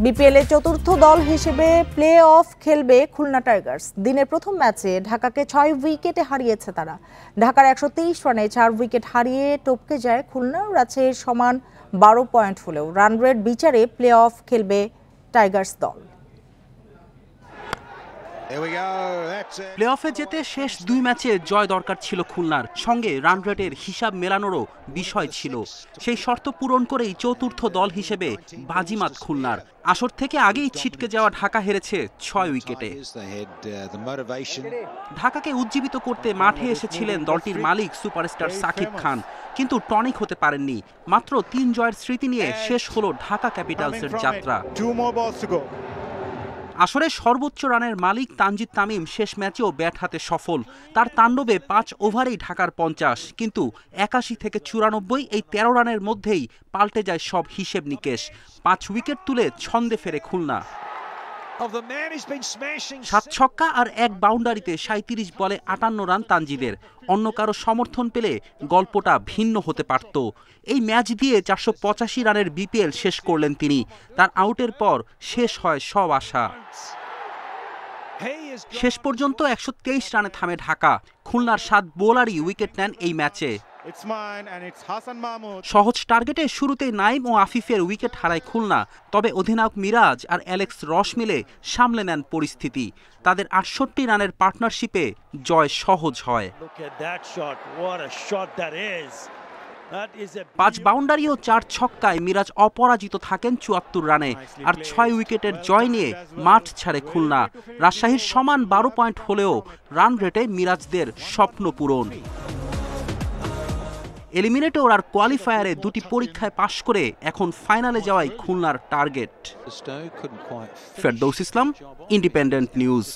বিপিএলে চতুর্থ দল হিসেবে প্লে অফ খেলবে খুলনা টাইগার্স। দিনের প্রথম ম্যাচে ঢাকাকে 6 উইকেটে হারিয়েছে তারা। ঢাকার 123 রানে 4 উইকেট হারিয়ে টপকে যায় খুলনা। রাজশাহীর সমান 12 পয়েন্ট হলেও রান রেট বিচারে প্লে অফ খেলবে টাইগার্স দল। প্লে অফে যেতে শেষ 2 ম্যাচে জয় দরকার ছিল খুলনার, সঙ্গে রান রেটের হিসাব মেলানোরও বিষয় ছিল। সেই শর্ত পূরণ করেই চতুর্থ দল হিসেবে বাজিমাত খুলনার। আসর থেকে আগেই ছিটকে যাওয়া ঢাকা হেরেছে 6 উইকেটে। ঢাকাকে উজ্জীবিত করতে মাঠে এসেছিলেন দলটির মালিক সুপারস্টার সাকিব খান, কিন্তু টনিক হতে পারেননি। মাত্র 3 জয়ের স্মৃতি নিয়ে শেষ হলো ঢাকা ক্যাপিটালসের যাত্রা। আসরে সর্বোচ্চ রানের মালিক তানজিদ তামিম শেষ ম্যাচেও ব্যাট হাতে সফল। তার তাণ্ডবে 5 ওভারেই ঢাকার 50, কিন্তু 81 থেকে 94 এই 13 রানের মধ্যেই পাল্টে যায় সব হিসেব নিকেশ। 5 উইকেট তুলে ছন্দে ফেরে খুলনা। 7 ছক্কা আর 1 বাউন্ডারিতে 37 বলে 58 রান তানজিদের। অন্য কারো সমর্থন পেলে গল্পটা ভিন্ন হতে পারত। এই ম্যাচ দিয়ে 485 রানের বিপিএল শেষ করলেন তিনি। তার আউটের পর শেষ হয় সব আশা। শেষ পর্যন্ত 123 রানে থামে ঢাকা। খুলনার 7 বোলারই উইকেট নেন এই ম্যাচে। সহজ টার্গেটে শুরুতেই নাইম ও আফিফের উইকেট হারায় খুলনা, তবে অধিনায়ক মিরাজ আর অ্যালেক্স রস মিলে সামলে নেন পরিস্থিতি। তাদের 68 রানের পার্টনারশিপে জয় সহজ হয়। 5 বাউন্ডারি ও 4 ছক্কায় মিরাজ অপরাজিত থাকেন 74 রানে। আর 6 উইকেটের জয় নিয়ে মাঠ ছাড়ে খুলনা। রাজশাহীর সমান 12 পয়েন্ট হলেও রান রেটে মিরাজদের স্বপ্ন পূরণ। এলিমিনেটর আর কোয়ালিফায়ারে 2টি পরীক্ষায় পাশ করে এখন ফাইনালে যাওয়াই খুলনার টার্গেট। ফেরদৌস ইসলাম, ইন্ডিপেন্ডেন্ট নিউজ।